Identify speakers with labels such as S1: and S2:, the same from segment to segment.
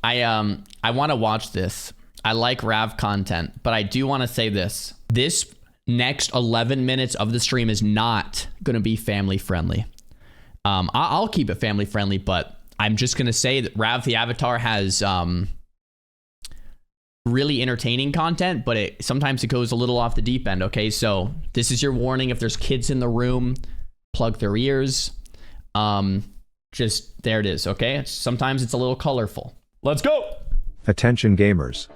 S1: I want to watch this. I like Rav content, but I do want to say this. This next 11 minutes of the stream is not going to be family friendly. I'll keep it family friendly, but I'm just going to say that Rav the Avatar has really entertaining content, but sometimes it goes a little off the deep end. Okay, so this is your warning. If there's kids in the room, plug their ears. Just there it is. Okay, sometimes it's a little colorful. Let's go.
S2: Attention gamers.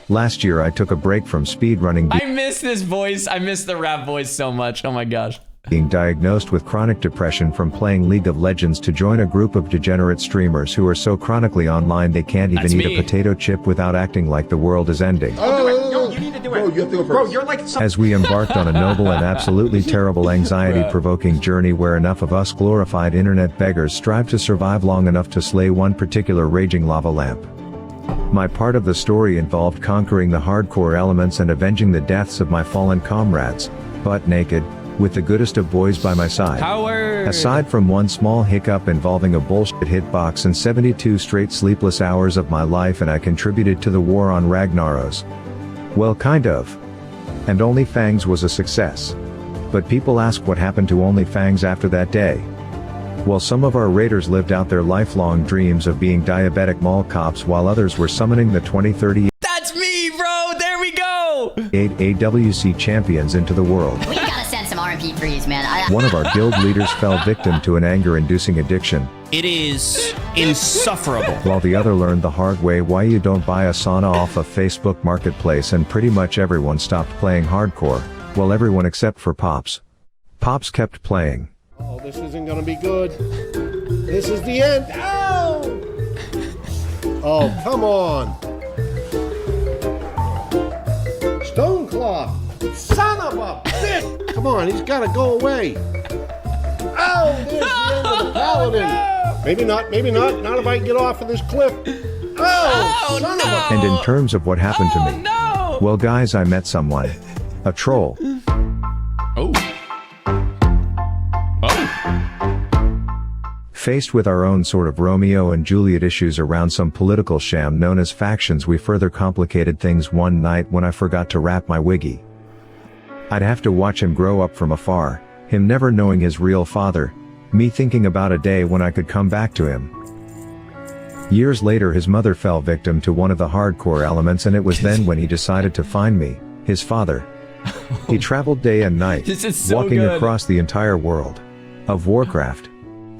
S2: Last year I took a break from speedrunning.
S1: I miss this voice. I miss the rap voice so much. Oh my gosh.
S2: Being diagnosed with chronic depression from playing League of Legends to join a group of degenerate streamers who are so chronically online they can't even eat a potato chip without acting like the world is ending.
S3: Yo, you need to do it. Bro, you have to go first. Bro, you're like
S2: As we embarked on a noble and absolutely terrible anxiety-provoking journey where enough of us glorified internet beggars strive to survive long enough to slay one particular raging lava lamp. My part of the story involved conquering the hardcore elements and avenging the deaths of my fallen comrades, butt naked, with the goodest of boys by my side.
S1: Power.
S2: Aside from one small hiccup involving a bullshit hitbox and 72 straight sleepless hours of my life, and I contributed to the war on Ragnaros. Well, kind of. And OnlyFangs was a success. But people ask what happened to OnlyFangs after that day. Well, some of our raiders lived out their lifelong dreams of being diabetic mall cops while others were summoning the 2030
S1: That's me, bro. There we go.
S2: 8 AWC champions into the world.
S4: We gotta send some RMP freeze, man.
S2: One of our guild leaders fell victim to an anger-inducing addiction,
S5: It is insufferable.
S2: while the other learned the hard way why you don't buy a sauna off of Facebook Marketplace, and pretty much everyone stopped playing hardcore. Well, everyone except for Pops. Pops kept playing.
S6: Oh, this isn't gonna be good. This is the end. Ow! Oh, come on. Stoneclaw, son of a bitch! Come on, he's gotta go away. Oh, there's the end of the paladin. Maybe not, maybe not. Not if I get off of this cliff. Oh, son of a...
S2: And in terms of what happened to me,
S1: No.
S2: well guys, I met someone. A troll.
S1: Oh.
S2: Faced with our own sort of Romeo and Juliet issues around some political sham known as factions, we further complicated things one night when I forgot to wrap my wiggy. I'd have to watch him grow up from afar, him never knowing his real father, me thinking about a day when I could come back to him. Years later his mother fell victim to one of the hardcore elements, and it was then when he decided to find me, his father. He traveled day and night,
S1: This is so
S2: walking
S1: good.
S2: across the entire world of Warcraft,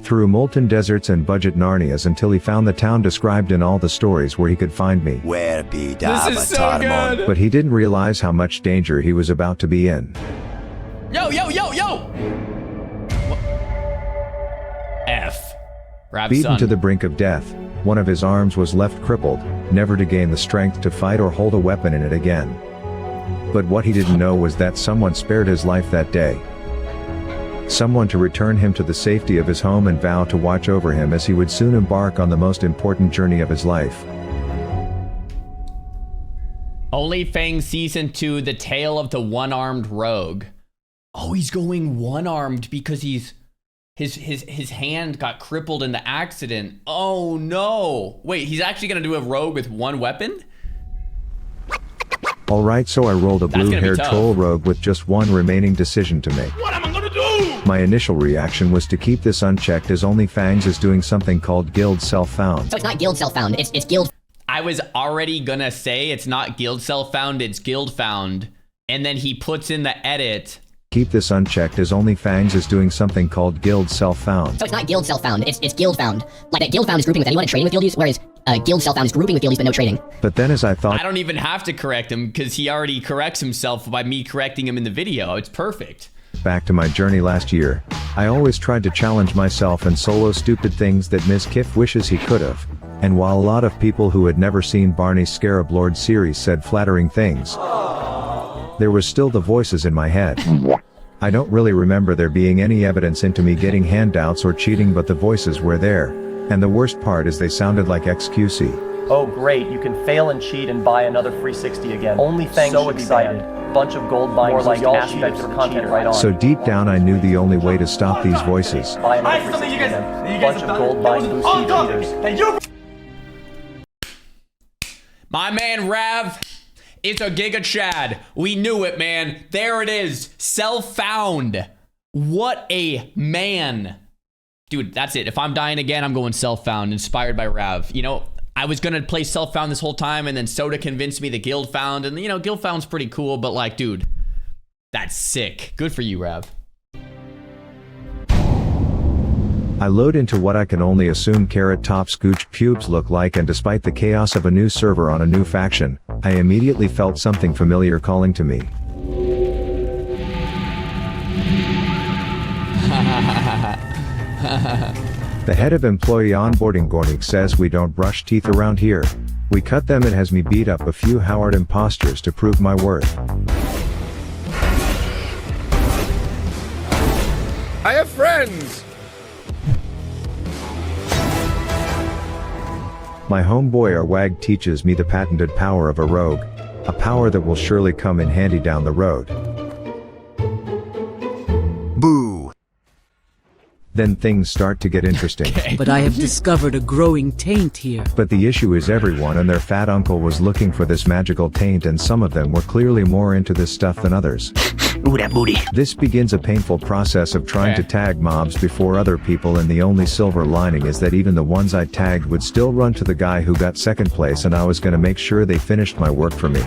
S2: through molten deserts and budget Narnias, until he found the town described in all the stories where he could find me.
S5: Where be the
S1: This is so good.
S2: But he didn't realize how much danger he was about to be in.
S1: Yo. F. Rap
S2: Beaten
S1: son.
S2: to the brink of death, one of his arms was left crippled, never to gain the strength to fight or hold a weapon in it again. But what he didn't know was that someone spared his life that day. Someone to return him to the safety of his home and vow to watch over him as he would soon embark on the most important journey of his life.
S1: OnlyFangs Season 2, The Tale of the One-Armed Rogue. Oh, he's going one-armed because his hand got crippled in the accident. Oh no. Wait, he's actually gonna do a rogue with one weapon?
S2: Alright, so I rolled a
S1: That's gonna be
S2: blue-haired
S1: tough.
S2: troll rogue with just one remaining decision to make.
S3: What am I gonna do?
S2: My initial reaction was to keep this unchecked, as OnlyFangs is doing something called Guild Self-Found.
S4: So it's not guild self-found, it's guild.
S1: I was already gonna say it's not guild self-found, it's guild found. And then he puts in the edit.
S2: Keep this unchecked, as OnlyFangs is doing something called Guild Self-Found.
S4: So it's not guild self-found, it's guild found. Like that guild found is grouping with anyone and trading with guildies, whereas guild self-found is grouping with guildies but no trading.
S2: But then as I thought,
S1: I don't even have to correct him because he already corrects himself by me correcting him in the video. It's perfect.
S2: back to my journey last year, I always tried to challenge myself and solo stupid things that Ms. Kiff wishes he could've. And while a lot of people who had never seen Barney's Scarab Lord series said flattering things, there was still the voices in my head. I don't really remember there being any evidence into me getting handouts or cheating, but the voices were there. And the worst part is they sounded like XQC.
S7: Oh great, you can fail and cheat and buy another free 60 again. OnlyFangs so excited. Bunch of gold buying more like aspects for content right on.
S2: So deep down I knew the only way to stop these voices
S7: Buy another free 60 again. Bunch of gold buying boosty cheaters.
S1: My man Rav, it's a Giga Chad. We knew it, man. There it is. Self-found. What a man. Dude, that's it. If I'm dying again, I'm going self-found, inspired by Rav. You know, I was going to play self-found this whole time, and then Soda convinced me the guild found. And, you know, guild found's pretty cool, but like, dude, that's sick. Good for you, Rav.
S2: I load into what I can only assume Carrot Top Scooch pubes look like, and despite the chaos of a new server on a new faction, I immediately felt something familiar calling to me. The head of employee onboarding Gornik says we don't brush teeth around here. We cut them and has me beat up a few Howard imposters to prove my worth.
S3: I have friends.
S2: My homeboy Arwag teaches me the patented power of a rogue, a power that will surely come in handy down the road.
S5: Boo.
S2: Then things start to get interesting.
S8: But I have discovered a growing taint here.
S2: But the issue is everyone and their fat uncle was looking for this magical taint, and some of them were clearly more into this stuff than others.
S5: Ooh, that booty.
S2: This begins a painful process of trying to tag mobs before other people, and the only silver lining is that even the ones I tagged would still run to the guy who got second place, and I was gonna make sure they finished my work for me.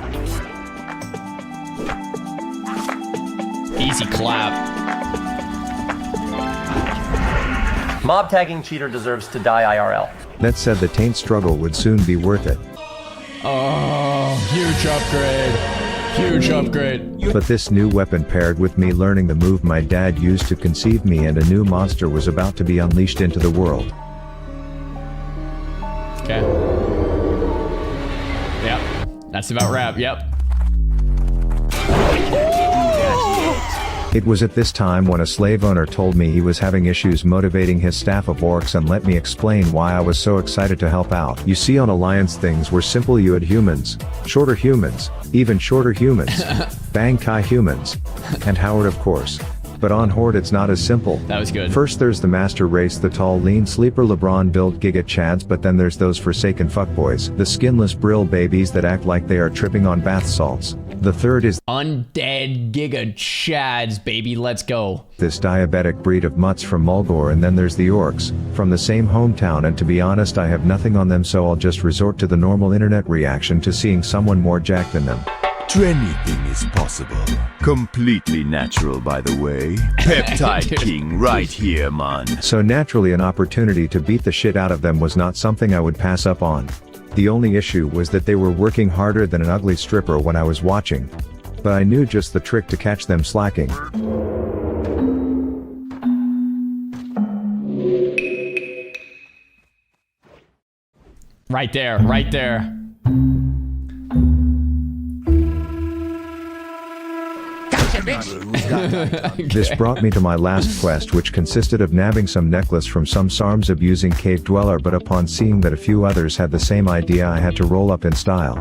S1: Easy clap.
S7: Mob tagging cheater deserves to die IRL.
S2: That said, the taint struggle would soon be worth it.
S1: Oh, huge upgrade. Huge upgrade.
S2: But this new weapon paired with me learning the move my dad used to conceive me, and a new monster was about to be unleashed into the world.
S1: Okay. Yep. That's about Rav. Yep.
S2: It was at this time when a slave owner told me he was having issues motivating his staff of orcs, and let me explain why I was so excited to help out. You see, on Alliance things were simple. You had humans, shorter humans, even shorter humans, Bang Kai humans, and Howard of course. But on Horde it's not as simple.
S1: That was good.
S2: First there's the master race, the tall lean sleeper LeBron build Giga Chads, but then there's those forsaken fuckboys, the skinless brill babies that act like they are tripping on bath salts. The third is
S1: undead Giga Chads, baby, let's go.
S2: This diabetic breed of mutts from Mulgore, and then there's the orcs, from the same hometown, and to be honest I have nothing on them, so I'll just resort to the normal internet reaction to seeing someone more jacked than them.
S9: Anything is possible. Completely natural, by the way. Peptide King right here, man.
S2: So naturally an opportunity to beat the shit out of them was not something I would pass up on. The only issue was that they were working harder than an ugly stripper when I was watching. But I knew just the trick to catch them slacking.
S1: Right there, right there.
S2: This brought me to my last quest, which consisted of nabbing some necklace from some SARMs abusing cave dweller, but upon seeing that a few others had the same idea, I had to roll up in style.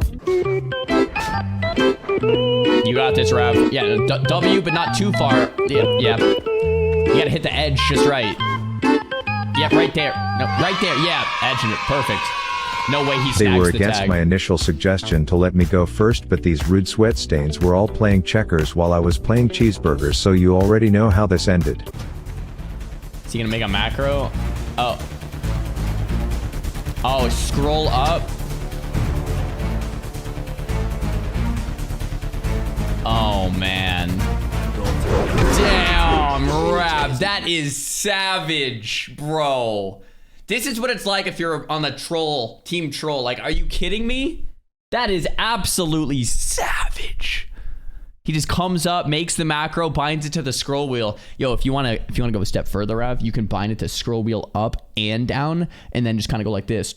S1: You got this, Rav. Yeah, W, but not too far. Yeah. You gotta hit the edge just right. Yeah, right there. No, right there. Yeah, edging it. Perfect. No way he snags the tag.
S2: They were against my initial suggestion to let me go first, but these rude sweat stains were all playing checkers while I was playing cheeseburgers, so you already know how this ended.
S1: Is he gonna make a macro? Oh. Oh, scroll up. Oh, man. Damn, Rav. That is savage, bro. This is what it's like if you're on the troll, team troll. Like, are you kidding me? That is absolutely savage. He just comes up, makes the macro, binds it to the scroll wheel. Yo, if you wanna go a step further, Rav, you can bind it to scroll wheel up and down, and then just kind of go like this.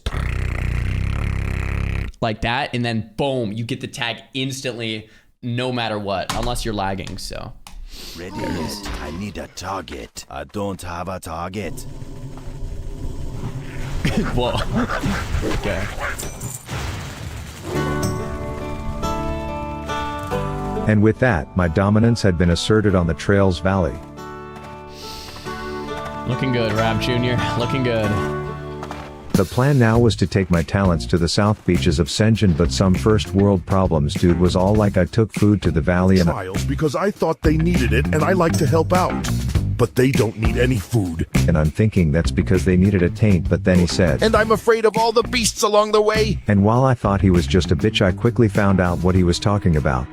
S1: Like that, and then boom, you get the tag instantly, no matter what, unless you're lagging, so.
S9: Ready yet? I need a target. I don't have a target.
S1: Whoa. Okay.
S2: And with that, my dominance had been asserted on the Trails Valley.
S1: Looking good, Rav Jr. Looking good.
S2: The plan now was to take my talents to the south beaches of Senjin, but some first world problems, dude. Was all like I took food to the valley and
S10: trials because I thought they needed it and I like to help out. But they don't need any food.
S2: And I'm thinking that's because they needed a taint, but then he said,
S10: and I'm afraid of all the beasts along the way.
S2: And while I thought he was just a bitch, I quickly found out what he was talking about.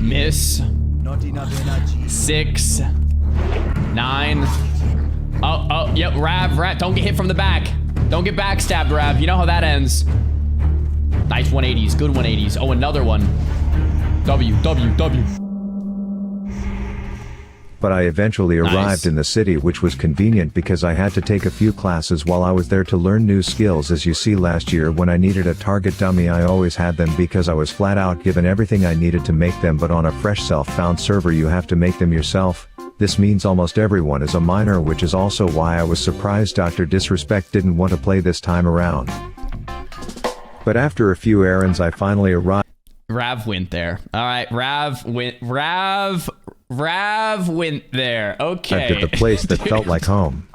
S1: Miss. 6, 9. Oh, yep, Rav, don't get hit from the back. Don't get backstabbed, Rav. You know how that ends. Nice 180s, good 180s. Oh, another one. W.
S2: But I eventually arrived in the city, which was convenient because I had to take a few classes while I was there to learn new skills. As you see, last year when I needed a target dummy, I always had them because I was flat out given everything I needed to make them, but on a fresh self-found server you have to make them yourself. This means almost everyone is a miner, which is also why I was surprised Dr. Disrespect didn't want to play this time around. But after a few errands I finally arrived.
S1: Rav went there. All right, Rav went there. Okay.
S2: At the place that felt like home.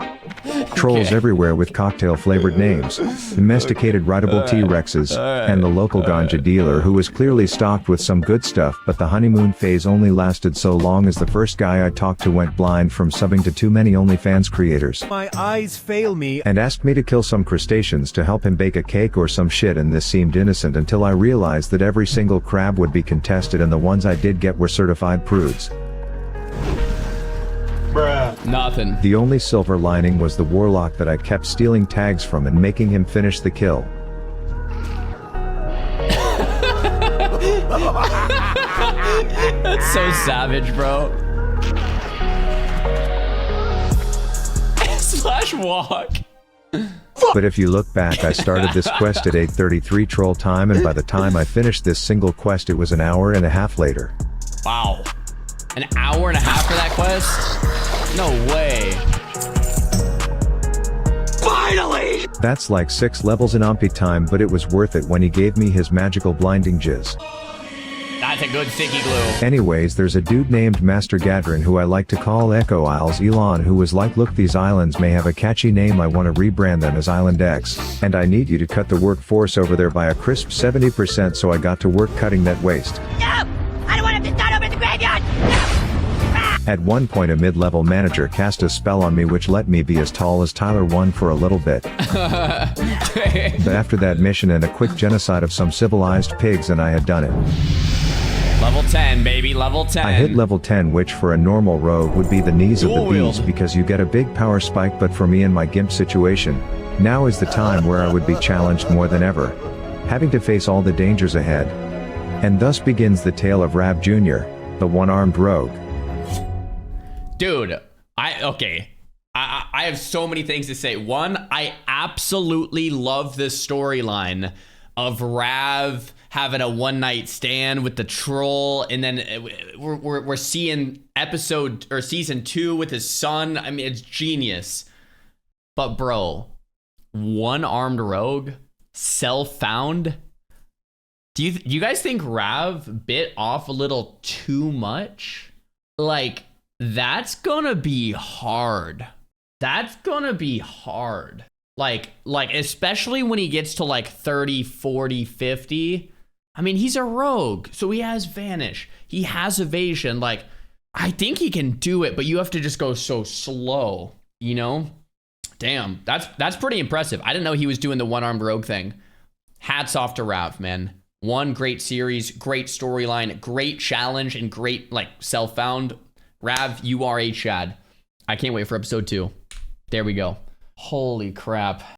S2: Trolls everywhere with cocktail-flavored names, domesticated rideable T-Rexes, and the local ganja dealer who was clearly stocked with some good stuff, but the honeymoon phase only lasted so long as the first guy I talked to went blind from subbing to too many OnlyFans creators.
S11: My eyes fail me.
S2: And asked me to kill some crustaceans to help him bake a cake or some shit, and this seemed innocent until I realized that every single crab would be contested and the ones I did get were certified prudes.
S6: Bruh.
S1: Nothing.
S2: The only silver lining was the warlock that I kept stealing tags from and making him finish the kill.
S1: That's so savage, bro. Slash walk.
S2: But if you look back, I started this quest at 8:33 troll time, and by the time I finished this single quest it was an hour and a half later.
S1: Wow. An hour and a half for that quest? No way.
S5: Finally!
S2: That's like 6 levels in Ompi time, but it was worth it when he gave me his magical blinding jizz.
S1: That's a good sticky glue.
S2: Anyways, there's a dude named Master Gadrin who I like to call Echo Isles Elon, who was like, look, these islands may have a catchy name, I want to rebrand them as Island X, and I need you to cut the workforce over there by a crisp 70%, so I got to work cutting that waste.
S12: No! I don't want him to start over in the graveyard! No!
S2: At one point a mid-level manager cast a spell on me which let me be as tall as Tyler 1 for a little bit. But after that mission and a quick genocide of some civilized pigs and I had done it.
S1: Level 10, baby, level 10.
S2: I hit level 10, which for a normal rogue would be the knees of the beast because you get a big power spike, but for me in my GIMP situation, now is the time where I would be challenged more than ever, having to face all the dangers ahead. And thus begins the tale of Rav Jr., the one-armed rogue.
S1: Dude, I have so many things to say. One, I absolutely love the storyline of Rav having a one-night stand with the troll, and then we're seeing episode or season 2 with his son. I mean, it's genius. But bro, one-armed rogue, self-found. Do you guys think Rav bit off a little too much? Like, that's gonna be hard. That's gonna be hard. Like especially when he gets to like 30, 40, 50. I mean, he's a rogue, so he has vanish. He has evasion. Like, I think he can do it, but you have to just go so slow, you know? Damn, that's pretty impressive. I didn't know he was doing the one-armed rogue thing. Hats off to Rav, man. One great series, great storyline, great challenge, and great like self-found. Rav, you are a Chad. I can't wait for episode 2. There we go. Holy crap.